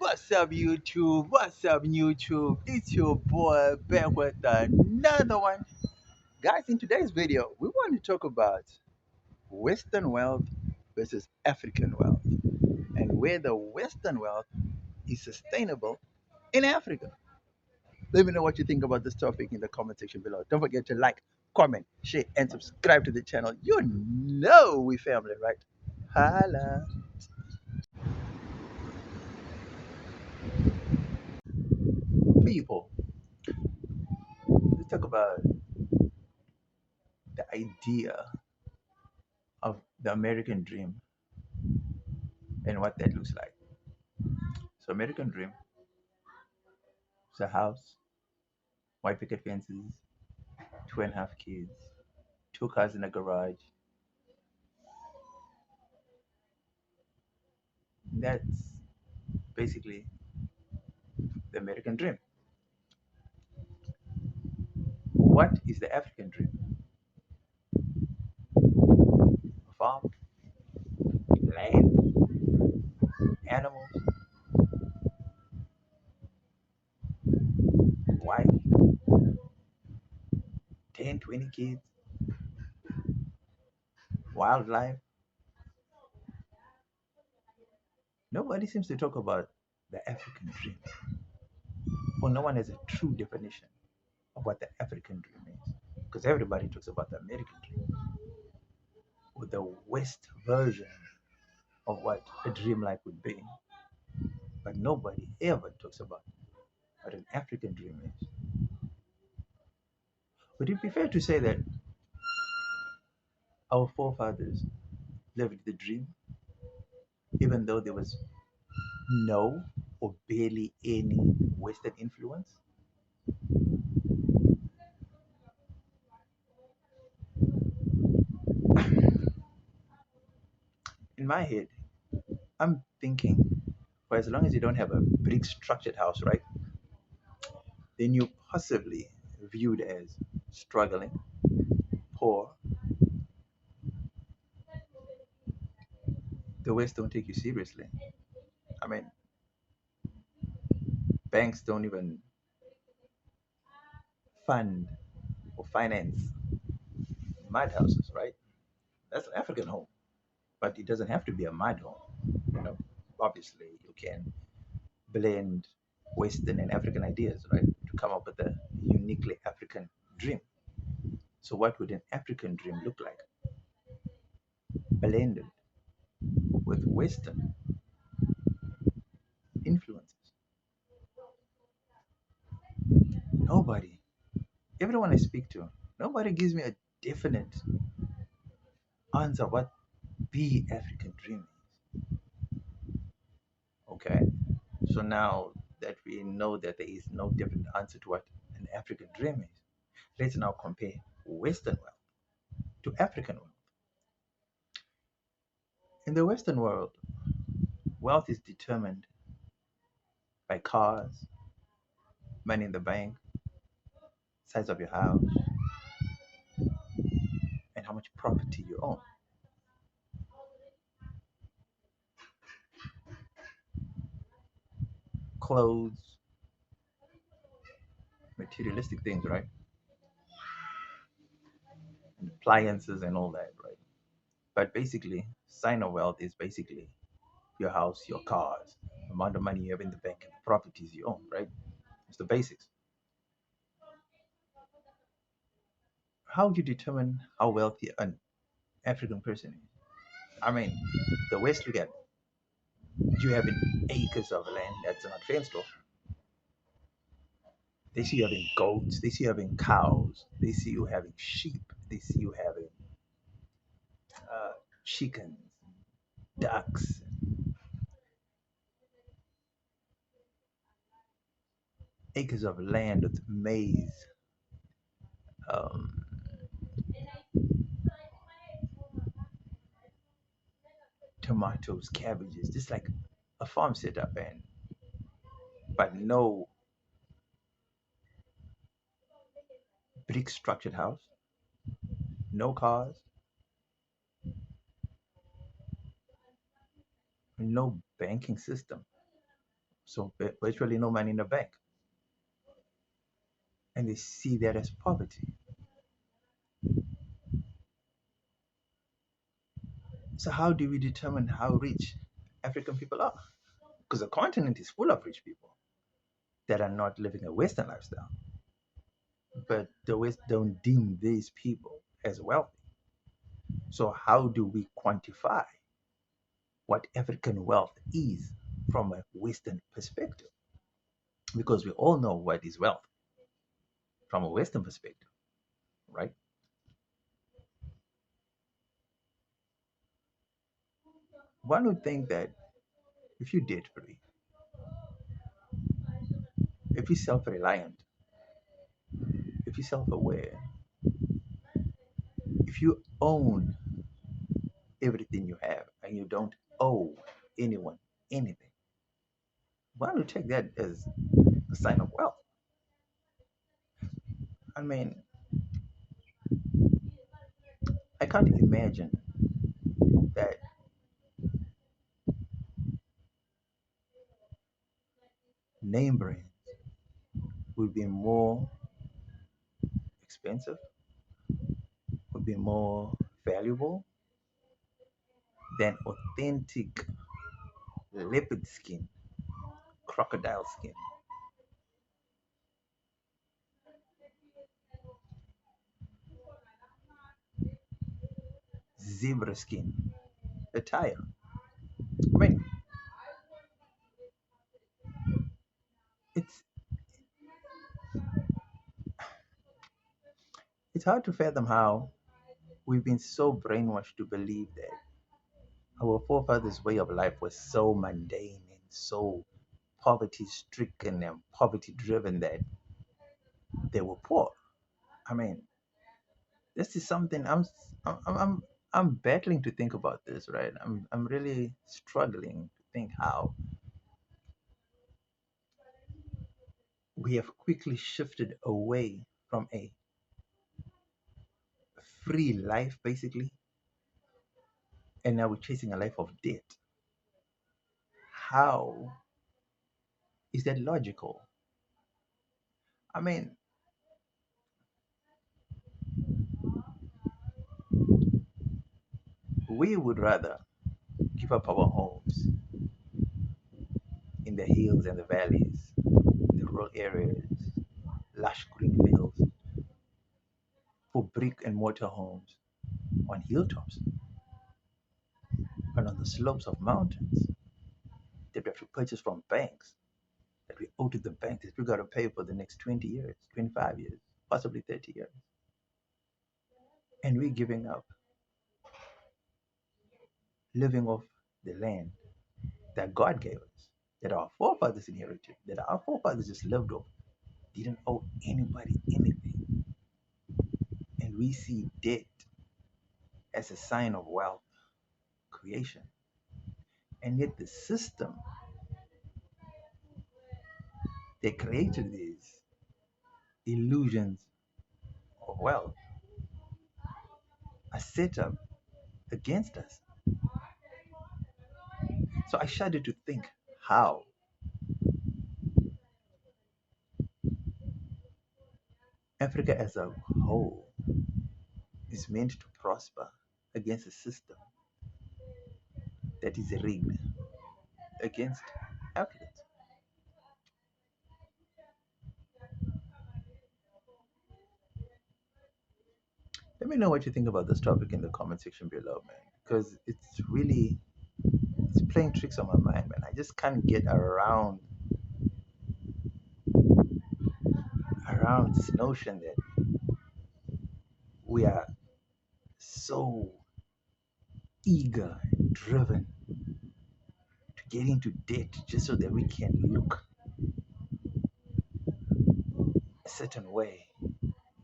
What's up, YouTube? What's up, YouTube? It's your boy back with another one. Guys, in today's video, we want to talk about Western wealth versus African wealth and where the Western wealth is sustainable in Africa. Let me know what you think about this topic in the comment section below. Don't forget to like, comment, share, and subscribe to the channel. You know we family, right? Holla. People, let's talk about the idea of the American dream and what that looks like. So American dream is a house, white picket fences, 2.5 kids, 2 cars in a garage. That's basically the American dream. What is the African dream? A farm, land, animals, wife, 10, 20 kids, wildlife. Nobody seems to talk about the African dream. Well, no one has a true definition of what the African dream is. Because everybody talks about the American dream or the West version of what a dream like would be. But nobody ever talks about what an African dream is. Would it be fair to say that our forefathers lived the dream, even though there was no or barely any Western influence? In my head, I'm thinking, for as long as you don't have a brick structured house, right, then you're possibly viewed as struggling, poor. The West don't take you seriously. I mean, banks don't even fund or finance mud houses, right? That's an African home, but it doesn't have to be a mud home. You know, obviously you can blend Western and African ideas, right, to come up with a uniquely African dream. So, what would an African dream look like? Blended with Western influences. Nobody, everyone I speak to, nobody gives me a definite answer what the African dream is. Okay, so now that we know that there is no definite answer to what an African dream is, let's now compare Western wealth to African wealth. In the Western world, wealth is determined by cars, money in the bank, size of your house, and how much property you own. Clothes, materialistic things, right? And appliances and all that, right? But basically, sign of wealth is basically your house, your cars, amount of money you have in the bank, and the properties you own, right? It's the basics. How do you determine how wealthy an African person is? I mean, the West look at you having acres of land that's not fenced off. They see you having goats, they see you having cows, they see you having sheep, they see you having uh, chickens, ducks, acres of land with maize, um, tomatoes, cabbages, just like a farm setup, and but no brick structured house, no cars, no banking system. so virtually no money in the bank, and they see that as poverty. So how do we determine how rich African people are? Because the continent is full of rich people that are not living a Western lifestyle, but the West don't deem these people as wealthy. So how do we quantify what African wealth is from a Western perspective? Because we all know what is wealth from a Western perspective, right? One would think that if you're debt free, if you're self reliant, if you're self aware, if you own everything you have and you don't owe anyone anything, one would take that as a sign of wealth. I mean, I can't imagine that name brands would be more expensive, would be more valuable than authentic leopard skin, crocodile skin, zebra skin attire. I mean, it's it's hard to fathom how we've been so brainwashed to believe that our forefathers' way of life was so mundane and so poverty stricken and poverty driven that they were poor. I mean, this is something I'm battling to think about this, right? I'm really struggling to think how we have quickly shifted away from a free life basically, and now we're chasing a life of debt. How is that logical? I mean, we would rather give up our homes in the hills and the valleys, the rural areas, lush green fields, for brick and mortar homes on hilltops and on the slopes of mountains that we have to purchase from banks, that we owe to the bank, that we got to pay for the next 20 years, 25 years, possibly 30 years. And we're giving up living off the land that God gave us, that our forefathers inherited, that our forefathers just lived off, didn't owe anybody anything. And we see debt as a sign of wealth creation. And yet the system that created these illusions of wealth are set up against us. So I shudder to think how Africa as a whole is meant to prosper against a system that is rigged against Africans. Let me know what you think about this topic in the comment section below, man. Because it's playing tricks on my mind, man. I just can't get around this notion that we are so eager and driven to get into debt just so that we can look a certain way,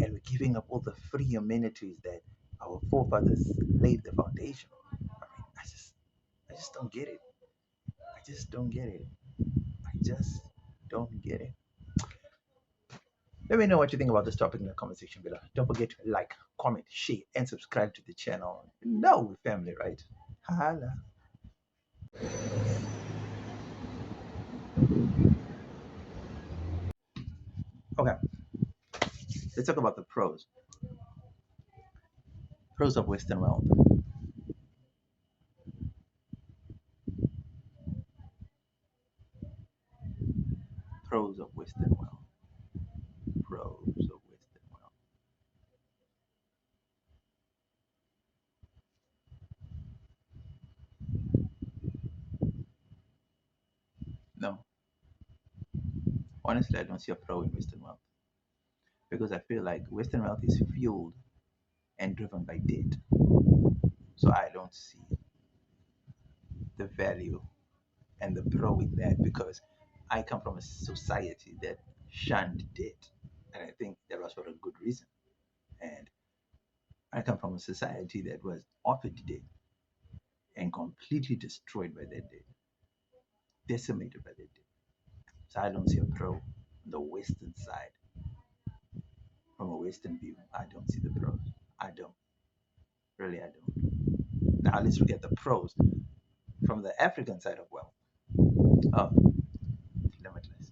and we're giving up all the free amenities that our forefathers laid the foundation on. I mean, I just don't get it. I just don't get it. I just don't get it. Let me know what you think about this topic in the comment section below. Don't forget to like, comment, share, and subscribe to the channel. No, we're family, right? Holla. Okay, let's talk about the pros. Pros of Western wealth. Pros of Western wealth. Pros of Western wealth. No, honestly, I don't see a pro in Western wealth because I feel like Western wealth is fueled and driven by debt. So I don't see the value and the pro in that because I come from a society that shunned debt. And I think that was for a good reason. And I come from a society that was offered debt and completely destroyed by that debt, decimated by that debt. So I don't see a pro on the Western side. From a Western view, I don't see the pros. I don't. Really, I don't. Now let's look at the pros from the African side of wealth. Oh, limitless,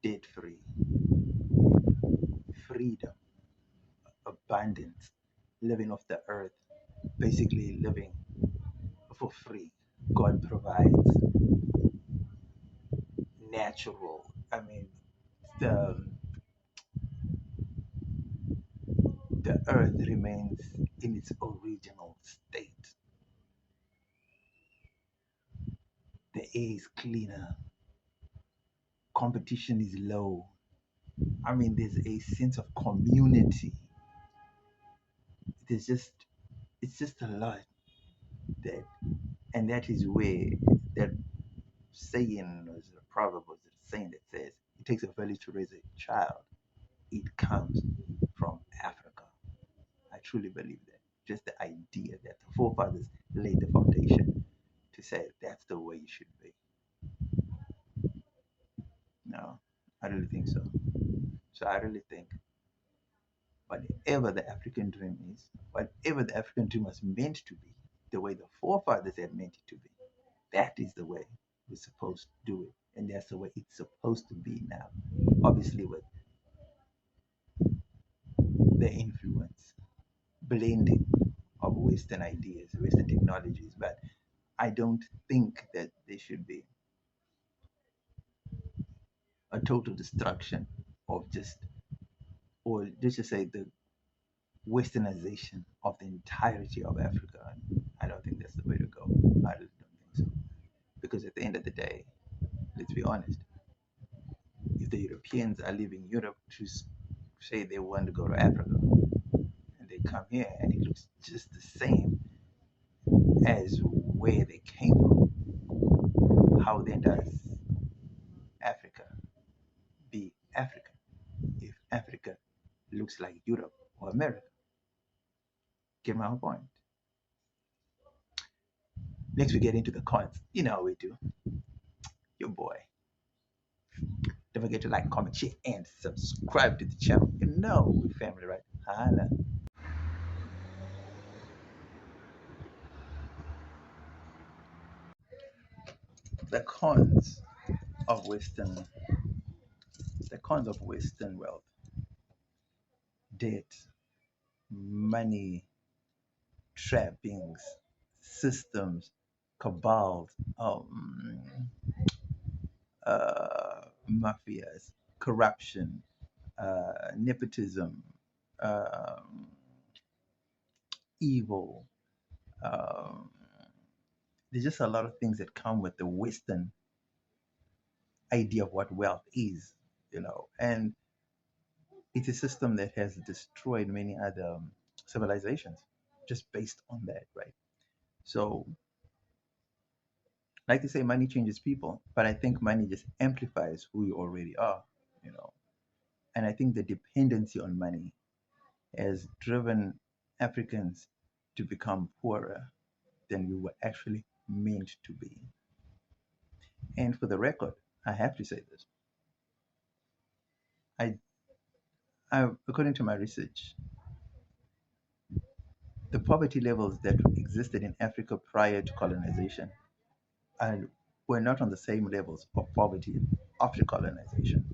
debt free, freedom, abundance, living off the earth, basically living for free. God provides natural. I mean, the the earth remains in its original state. The air is cleaner. Competition is low. I mean, there's a sense of community. There's just, it's just a lot that, and that is where that saying, or is it a proverb, or is it a saying that says, it takes a village to raise a child. It comes from Africa. I truly believe that. Just the idea that the forefathers laid the foundation to say that's the way it should be. No, I really think so. So I really think whatever the African dream is, whatever the African dream was meant to be, the way the forefathers had meant it to be, that is the way we're supposed to do it. And that's the way it's supposed to be now. Obviously, with the influence, blending of Western ideas, Western technologies, but I don't think that there should be a total destruction of just, or let's just say the westernization of the entirety of Africa. I don't think that's the way to go. I really don't think so. Because at the end of the day, let's be honest, if the Europeans are leaving Europe to say they want to go to Africa and they come here and it looks just the same as where they came from, how then does Africa be African if Africa looks like Europe or America? Get my point. Next, we get into the cons. You know how we do. Your boy. Don't forget to like, comment, share, and subscribe to the channel. You know we family, right? Holla. The cons of Western, the cons of Western wealth, debt, money, trappings, systems, cabals, mafias, corruption, nepotism, um, evil. Um, there's just a lot of things that come with the Western idea of what wealth is, and it's a system that has destroyed many other civilizations just based on that, right? So, like they say, money changes people, but I think money just amplifies who you already are, you know. And I think the dependency on money has driven Africans to become poorer than we were actually meant to be. And for the record, I have to say this. I, according to my research, the poverty levels that existed in Africa prior to colonization are were not on the same levels of poverty after colonization.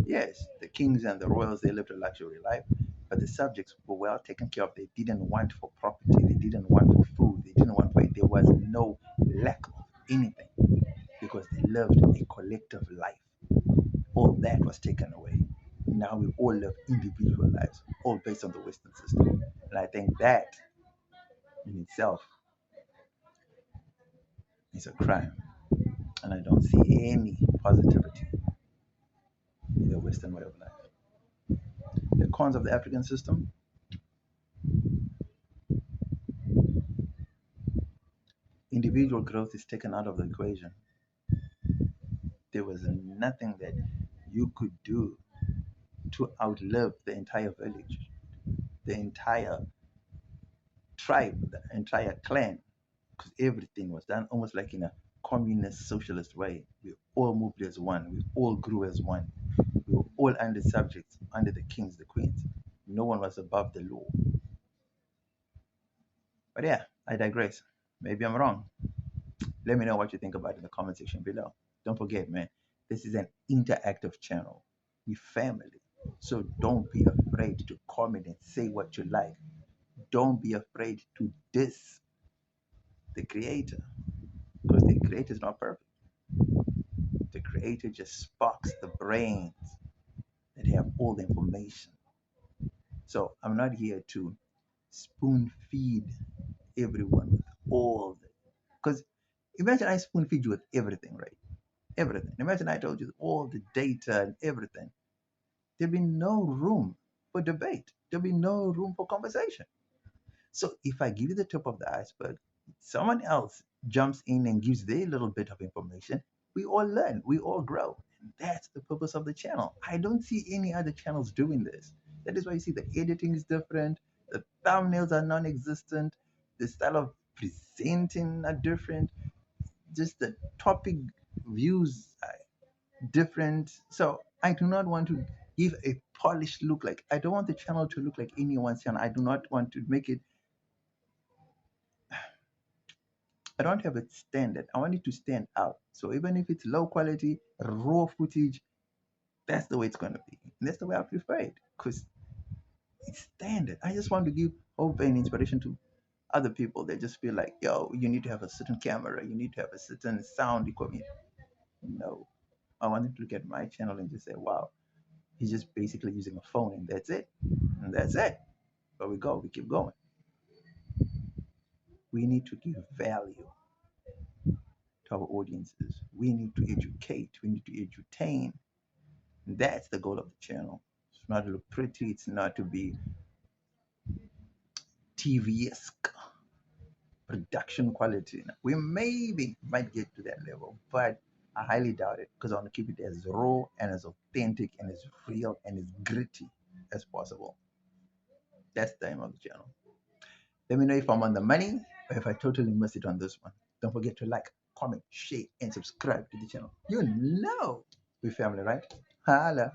Yes, the kings and the royals, they lived a luxury life, but the subjects were well taken care of. They didn't want for property, they didn't want for food, they didn't want for it. There was no lack of anything because they lived a collective life. All that was taken away. Now we all live individual lives, all based on the Western system. And I think that in itself is a crime. And I don't see any positivity in the Western way of life. The cons of the African system: individual growth is taken out of the equation. There was nothing that you could do to outlive the entire village, the entire tribe, the entire clan, because everything was done almost like in a communist socialist way. We all moved as one, we all grew as one, we were all under subjects, under the kings, the queens. No one was above the law. But yeah, I digress. Maybe I'm wrong. Let me know what you think about it in the comment section below. Don't forget, man, this is an interactive channel. We family. So don't be afraid to comment and say what you like. Don't be afraid to diss the creator because the creator is not perfect. The creator just sparks the brains that have all the information. So I'm not here to spoon feed everyone with all the, because imagine I spoon feed you with everything, right? Everything. Imagine I told you all the data and everything. There'd be no room for debate. There'd be no room for conversation. So if I give you the tip of the iceberg, someone else jumps in and gives their little bit of information. We all learn, we all grow. And that's the purpose of the channel. I don't see any other channels doing this. That is why you see the editing is different, the thumbnails are non existent, the style of presenting are different, just the topic views are different. So I do not want to give a polished look. Like, I don't want the channel to look like anyone's channel. I do not want to make it, I don't have it standard. I want it to stand out. So even if it's low quality, raw footage, that's the way it's going to be. And that's the way I prefer it because it's standard. I just want to give hope and inspiration to other people that just feel like, yo, you need to have a certain camera, you need to have a certain sound equipment. No, I want them to look at my channel and just say, wow, he's just basically using a phone and that's it. And that's it. But we go, we keep going. We need to give value to our audiences. We need to educate, we need to entertain. That's the goal of the channel. It's not to look pretty, it's not to be TV-esque production quality. We maybe might get to that level, but I highly doubt it because I want to keep it as raw and as authentic and as real and as gritty as possible. That's the aim of the channel. Let me know if I'm on the money or if I totally missed it on this one. Don't forget to like, comment, share, and subscribe to the channel. You know we family, right? Holla.